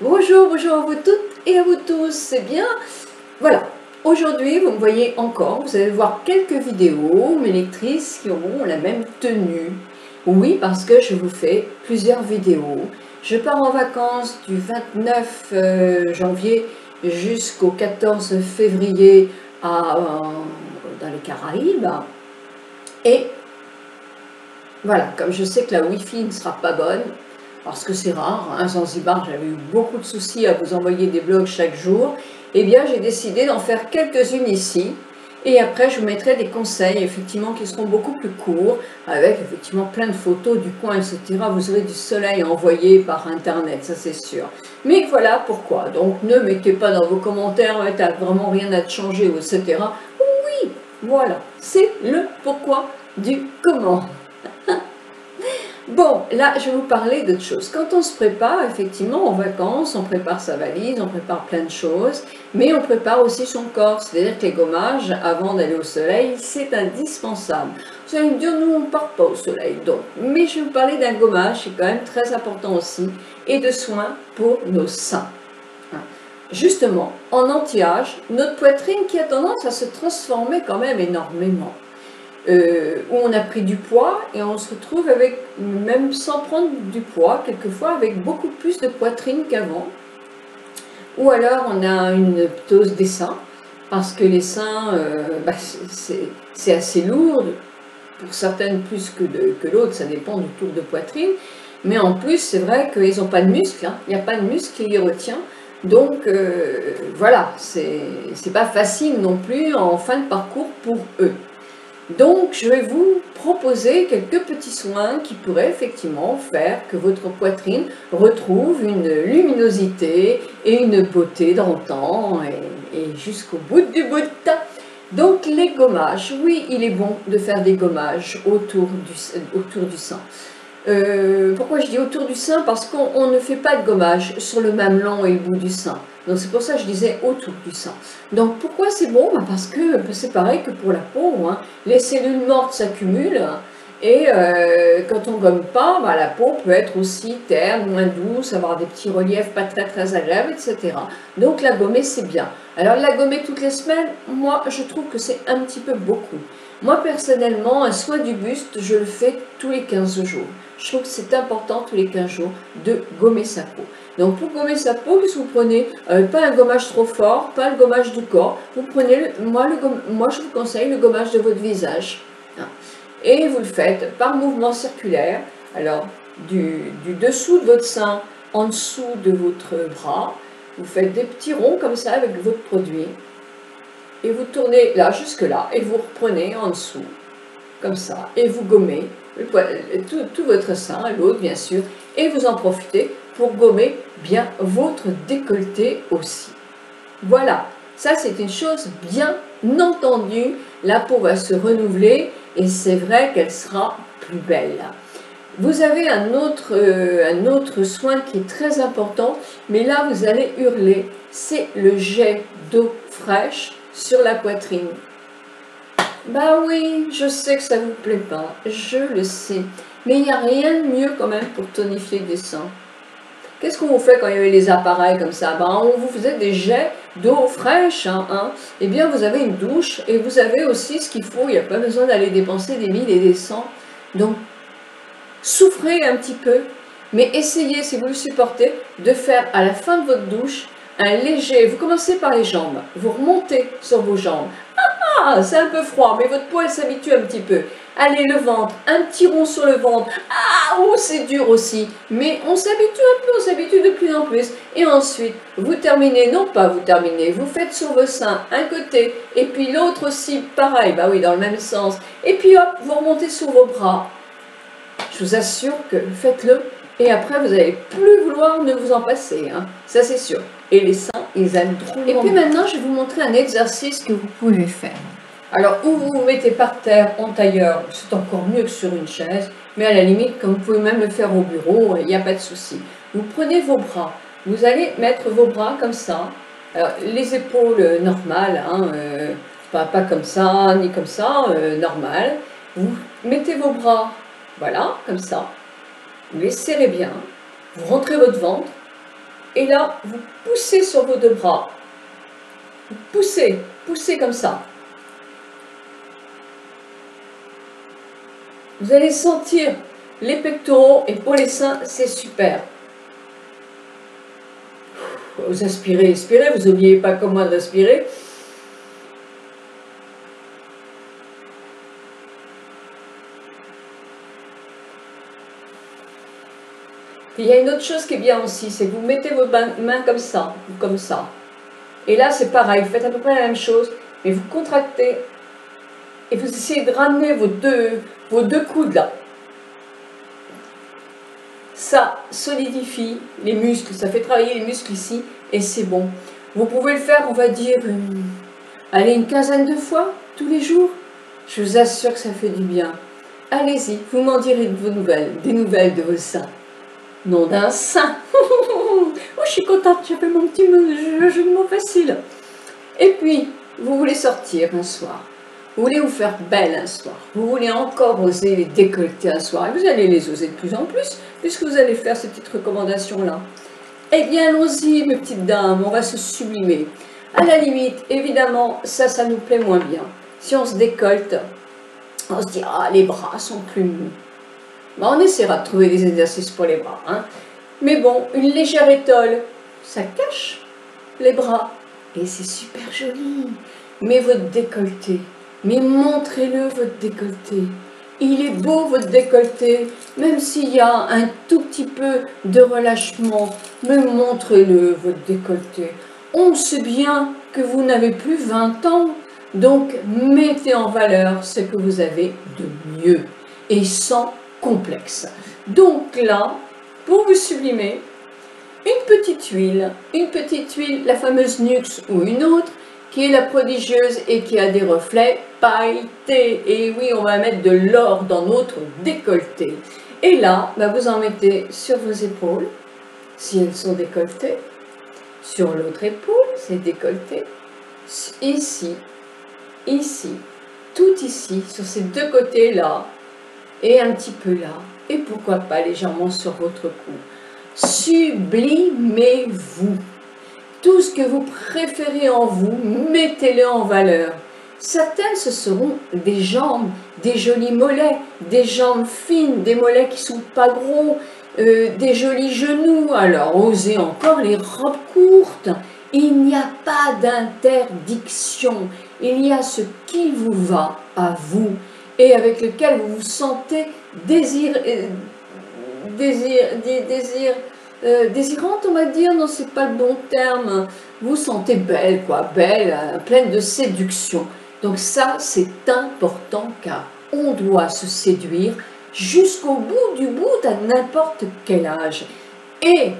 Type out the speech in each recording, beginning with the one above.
Bonjour, bonjour à vous toutes et à vous tous, c'est bien. Voilà, aujourd'hui vous me voyez encore, vous allez voir quelques vidéos, mes lectrices qui auront la même tenue. Oui, parce que je vous fais plusieurs vidéos. Je pars en vacances du 29 janvier jusqu'au 14 février dans les Caraïbes. Et voilà, comme je sais que la Wi-Fi ne sera pas bonne, parce que c'est rare, hein, Zanzibar, j'avais eu beaucoup de soucis à vous envoyer des blogs chaque jour, eh bien j'ai décidé d'en faire quelques-unes ici, et après je vous mettrai des conseils, effectivement, qui seront beaucoup plus courts, avec effectivement plein de photos du coin, etc. Vous aurez du soleil envoyé par internet, ça c'est sûr. Mais voilà pourquoi, donc ne mettez pas dans vos commentaires, ouais, t'as vraiment rien à te changer, etc. Oui, voilà, c'est le pourquoi du comment. Bon, là, je vais vous parler d'autre chose. Quand on se prépare, effectivement, en vacances, on prépare sa valise, on prépare plein de choses, mais on prépare aussi son corps. C'est-à-dire que les gommages, avant d'aller au soleil, c'est indispensable. Vous allez me dire, nous, on ne part pas au soleil, donc. Mais je vais vous parler d'un gommage, c'est quand même très important aussi, et de soins pour nos seins. Justement, en anti-âge, notre poitrine qui a tendance à se transformer quand même énormément. Où on a pris du poids et on se retrouve avec, même sans prendre du poids, quelquefois avec beaucoup plus de poitrine qu'avant. Ou alors on a une ptose des seins, parce que les seins, c'est assez lourd, pour certaines plus que l'autre, ça dépend du tour de poitrine. Mais en plus, c'est vrai qu'ils n'ont pas de muscle, hein. Il n'y a pas de muscle qui les retient. Donc voilà, c'est pas facile non plus en fin de parcours pour eux. Donc, je vais vous proposer quelques petits soins qui pourraient effectivement faire que votre poitrine retrouve une luminosité et une beauté d'antan et jusqu'au bout du bout. Donc, les gommages. Oui, il est bon de faire des gommages autour du sein. Pourquoi je dis autour du sein? Parce qu'on ne fait pas de gommage sur le mamelon et le bout du sein. Donc c'est pour ça que je disais autour du sein. Donc pourquoi c'est bon? Parce que c'est pareil que pour la peau, hein. Les cellules mortes s'accumulent et quand on gomme pas, la peau peut être aussi terne, moins douce, avoir des petits reliefs pas très agréables, etc. Donc la gommer c'est bien. Alors la gommer toutes les semaines, moi je trouve que c'est un petit peu beaucoup. Moi personnellement, un soin du buste, je le fais tous les 15 jours. Je trouve que c'est important tous les 15 jours de gommer sa peau. Donc pour gommer sa peau, qu'est-ce que vous prenez? Pas un gommage trop fort, pas le gommage du corps. Vous prenez, moi je vous conseille le gommage de votre visage. Et vous le faites par mouvement circulaire. Alors du dessous de votre sein, en dessous de votre bras, vous faites des petits ronds comme ça avec votre produit. Et vous tournez là jusque là et vous reprenez en dessous, comme ça, et vous gommez tout votre sein, l'autre bien sûr, et vous en profitez pour gommer bien votre décolleté aussi. Voilà, ça c'est une chose bien entendue, la peau va se renouveler et c'est vrai qu'elle sera plus belle. Vous avez un autre soin qui est très important, mais là vous allez hurler, c'est le jet d'eau fraîche sur la poitrine. Bah oui, je sais que ça vous plaît pas, je le sais, mais il n'y a rien de mieux quand même pour tonifier des seins. Qu'est-ce qu'on vous fait quand il y avait les appareils comme ça? On vous faisait des jets d'eau fraîche, Eh bien vous avez une douche et vous avez aussi ce qu'il faut, il n'y a pas besoin d'aller dépenser des 1000 et des 100. Donc souffrez un petit peu, mais essayez, si vous le supportez, de faire à la fin de votre douche un léger, vous commencez par les jambes, vous remontez sur vos jambes. Ah, c'est un peu froid, mais votre peau elle s'habitue un petit peu. Allez, le ventre, un petit rond sur le ventre. Ah, oh, c'est dur aussi, mais on s'habitue un peu, on s'habitue de plus en plus. Et ensuite, vous terminez, non pas vous terminez, vous faites sur vos seins un côté, et puis l'autre aussi, pareil, bah oui, dans le même sens. Et puis hop, vous remontez sur vos bras. Je vous assure que faites-le, et après vous n'allez plus vouloir ne vous en passer, ça c'est sûr. Et les seins, ils aiment trop. Et puis maintenant, je vais vous montrer un exercice que vous pouvez faire. Alors, ou vous vous mettez par terre en tailleur, c'est encore mieux que sur une chaise, mais à la limite, comme vous pouvez même le faire au bureau, il n'y a pas de souci. Vous prenez vos bras, vous allez mettre vos bras comme ça, alors, les épaules normales, pas comme ça, ni comme ça, normal. Vous mettez vos bras, voilà, comme ça, vous les serrez bien, vous rentrez votre ventre, Et là, vous poussez sur vos deux bras. Vous poussez, poussez comme ça. Vous allez sentir les pectoraux et pour les seins, c'est super. Vous aspirez, expirez, vous n'oubliez pas comme moi de respirer. Il y a une autre chose qui est bien aussi, c'est que vous mettez vos mains comme ça, ou comme ça. Et là, c'est pareil, vous faites à peu près la même chose, mais vous contractez et vous essayez de ramener vos deux coudes là. Ça solidifie les muscles, ça fait travailler les muscles ici, et c'est bon. Vous pouvez le faire, on va dire, allez, une quinzaine de fois, tous les jours. Je vous assure que ça fait du bien. Allez-y, vous m'en direz de vos nouvelles, des nouvelles de vos seins. Nom d'un sein. Oh, je suis contente, j'ai fait mon petit jeu de mots facile. Et puis, vous voulez sortir un soir. Vous voulez vous faire belle un soir. Vous voulez encore oser les décolleter un soir. Et vous allez les oser de plus en plus, puisque vous allez faire ces petites recommandations-là. Eh bien, allons-y, mes petites dames, on va se sublimer. À la limite, évidemment, ça nous plaît moins bien. Si on se décolte, on se dit, ah, les bras sont plus mous. Ben, on essaiera de trouver des exercices pour les bras. Hein. Mais bon, une légère étole, ça cache les bras. Et c'est super joli. Mais votre décolleté, mais montrez-le votre décolleté. Il est beau votre décolleté, même s'il y a un tout petit peu de relâchement. Mais montrez-le votre décolleté. On sait bien que vous n'avez plus 20 ans. Donc mettez en valeur ce que vous avez de mieux. Et sans complexe. Donc là, pour vous sublimer, une petite huile, la fameuse Nux ou une autre, qui est la prodigieuse et qui a des reflets pailletés. Et oui, on va mettre de l'or dans notre décolleté. Et là, bah, vous en mettez sur vos épaules, si elles sont décolletées, sur l'autre épaule, c'est décolleté, ici, ici, tout ici, sur ces deux côtés-là, et un petit peu là, et pourquoi pas légèrement sur votre cou. Sublimez-vous. Tout ce que vous préférez en vous, mettez-le en valeur. Certaines, ce seront des jambes, des jolis mollets, des jambes fines, des mollets qui sont pas gros, des jolis genoux. Alors, osez encore les robes courtes. Il n'y a pas d'interdiction. Il y a ce qui vous va à vous et avec lequel vous vous sentez désirante, on va dire, non, c'est pas le bon terme. Vous vous sentez belle, quoi, belle, pleine de séduction. Donc ça, c'est important car on doit se séduire jusqu'au bout du bout à n'importe quel âge. Et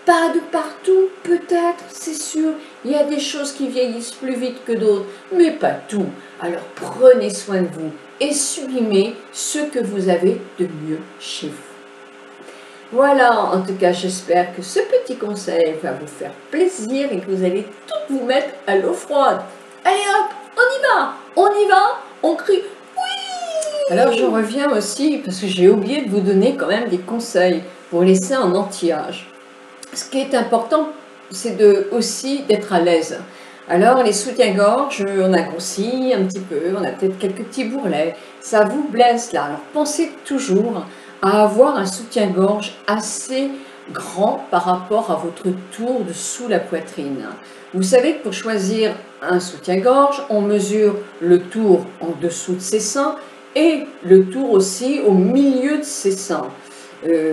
pas de partout, peut-être, c'est sûr. Il y a des choses qui vieillissent plus vite que d'autres, mais pas tout. Alors prenez soin de vous et sublimez ce que vous avez de mieux chez vous. Voilà, en tout cas, j'espère que ce petit conseil va vous faire plaisir et que vous allez toutes vous mettre à l'eau froide. Allez hop, on y va, on crie oui. Alors je reviens aussi, parce que j'ai oublié de vous donner quand même des conseils pour les seins en anti-âge. Ce qui est important, c'est aussi d'être à l'aise. Alors les soutiens-gorge, on a grossi un petit peu, on a peut-être quelques petits bourrelets, ça vous blesse là. Alors pensez toujours à avoir un soutien-gorge assez grand par rapport à votre tour de sous la poitrine. Vous savez que pour choisir un soutien-gorge, on mesure le tour en dessous de ses seins et le tour aussi au milieu de ses seins.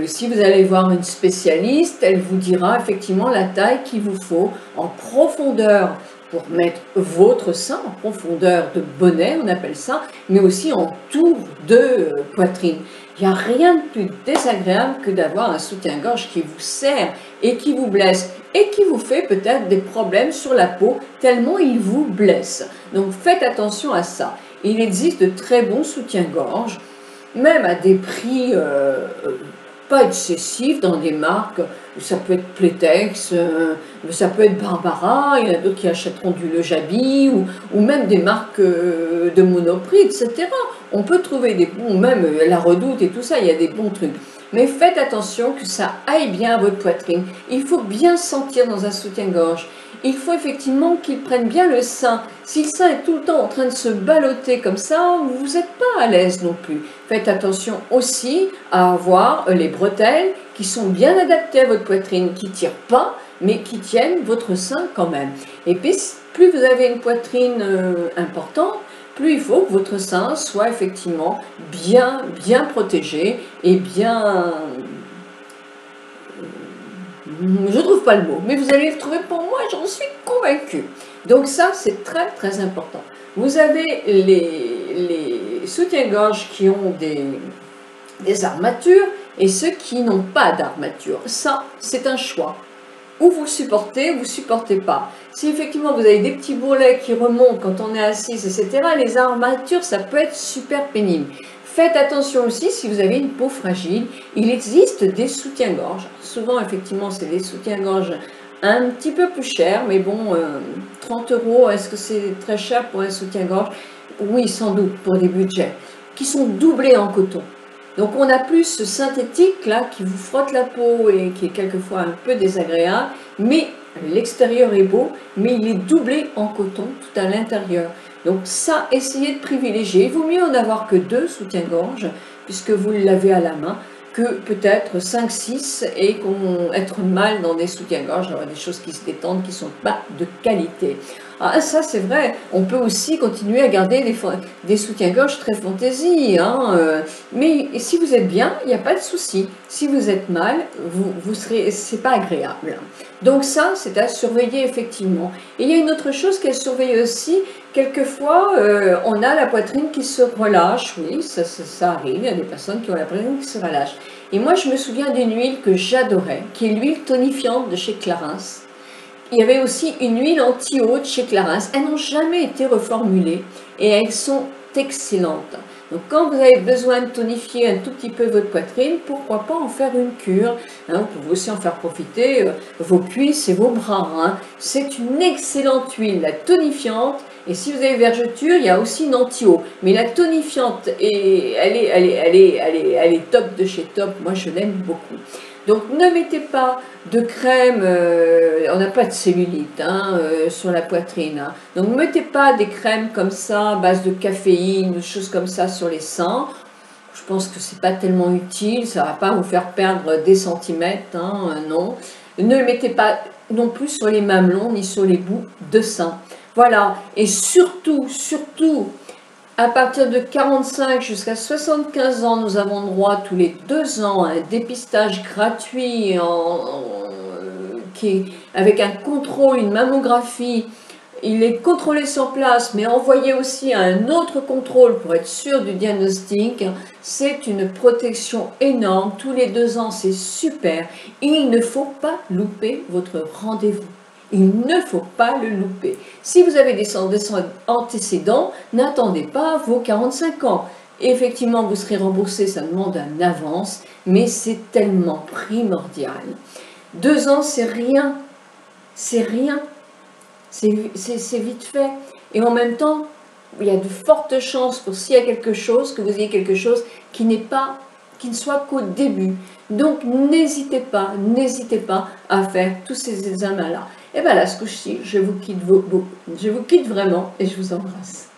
Si vous allez voir une spécialiste, elle vous dira effectivement la taille qu'il vous faut en profondeur pour mettre votre sein, en profondeur de bonnet, on appelle ça, mais aussi en tour de poitrine. Il n'y a rien de plus désagréable que d'avoir un soutien-gorge qui vous serre et qui vous blesse et qui vous fait peut-être des problèmes sur la peau tellement il vous blesse. Donc faites attention à ça. Il existe de très bons soutiens-gorge, même à des prix pas excessifs dans des marques, ça peut être Playtex, ça peut être Barbara, il y en a d'autres qui achèteront du Le Jabi ou même des marques de Monoprix, etc. On peut trouver des bons, même La Redoute et tout ça, il y a des bons trucs. Mais faites attention que ça aille bien à votre poitrine. Il faut bien sentir dans un soutien-gorge. Il faut effectivement qu'il prenne bien le sein. Si le sein est tout le temps en train de se balloter comme ça, vous n'êtes pas à l'aise non plus. Faites attention aussi à avoir les bretelles qui sont bien adaptées à votre poitrine, qui ne tirent pas, mais qui tiennent votre sein quand même. Et puis, plus vous avez une poitrine importante, plus il faut que votre sein soit effectivement bien protégé et bien... Je ne trouve pas le mot, mais vous allez le trouver pour moi, j'en suis convaincue. Donc ça, c'est très important. Vous avez les soutiens-gorge qui ont des armatures et ceux qui n'ont pas d'armature. Ça, c'est un choix. Ou vous supportez, ou vous ne supportez pas. Si effectivement vous avez des petits bourrelets qui remontent quand on est assis, etc., les armatures, ça peut être super pénible. Faites attention aussi si vous avez une peau fragile. Il existe des soutiens-gorge. Souvent, effectivement, c'est des soutiens-gorge un petit peu plus chers, mais bon, 30 €, est-ce que c'est très cher pour un soutien-gorge? Oui, sans doute, pour des budgets, qui sont doublés en coton. Donc on a plus ce synthétique là qui vous frotte la peau et qui est quelquefois un peu désagréable, mais l'extérieur est beau, mais il est doublé en coton tout à l'intérieur. Donc ça, essayez de privilégier. Il vaut mieux en avoir que 2 soutiens-gorge, puisque vous l'avez à la main, que peut-être 5, 6 et être mal dans des soutiens-gorge, avoir des choses qui se détendent, qui ne sont pas de qualité. Ah, ça c'est vrai, on peut aussi continuer à garder des soutiens-gorge très fantaisie, hein, mais si vous êtes bien, il n'y a pas de souci. Si vous êtes mal, c'est pas agréable. Donc ça, c'est à surveiller effectivement. Et il y a une autre chose qu'elle surveille aussi, quelquefois on a la poitrine qui se relâche, oui, ça arrive, il y a des personnes qui ont la poitrine qui se relâche. Et moi je me souviens d'une huile que j'adorais, qui est l'huile tonifiante de chez Clarins. Il y avait aussi une huile anti-eau de chez Clarins. Elles n'ont jamais été reformulées et elles sont excellentes. Donc quand vous avez besoin de tonifier un tout petit peu votre poitrine, pourquoi pas en faire une cure, hein, vous pouvez aussi en faire profiter vos cuisses et vos bras. Hein. C'est une excellente huile, la tonifiante. Et si vous avez vergeture, il y a aussi une anti-eau. Mais la tonifiante, elle est top de chez top. Moi, je l'aime beaucoup. Donc ne mettez pas de crème, on n'a pas de cellulite hein, sur la poitrine. Hein. Donc ne mettez pas des crèmes comme ça, à base de caféine, des choses comme ça sur les seins. Je pense que c'est pas tellement utile, ça ne va pas vous faire perdre des centimètres, hein, non. Ne le mettez pas non plus sur les mamelons ni sur les bouts de seins. Voilà, et surtout, à partir de 45 jusqu'à 75 ans, nous avons droit tous les 2 ans à un dépistage gratuit avec un contrôle, une mammographie. Il est contrôlé sur place, mais envoyé aussi à un autre contrôle pour être sûr du diagnostic. C'est une protection énorme. Tous les 2 ans, c'est super. Et il ne faut pas louper votre rendez-vous. Il ne faut pas le louper. Si vous avez des antécédents, n'attendez pas vos 45 ans. Effectivement, vous serez remboursé, ça demande une avance, mais c'est tellement primordial. 2 ans, c'est rien. C'est rien. C'est vite fait. Et en même temps, il y a de fortes chances pour s'il y a quelque chose, que vous ayez quelque chose qui ne soit qu'au début. Donc, n'hésitez pas à faire tous ces examens-là. Et bien là, ce coup-ci, je vous quitte vraiment et je vous embrasse.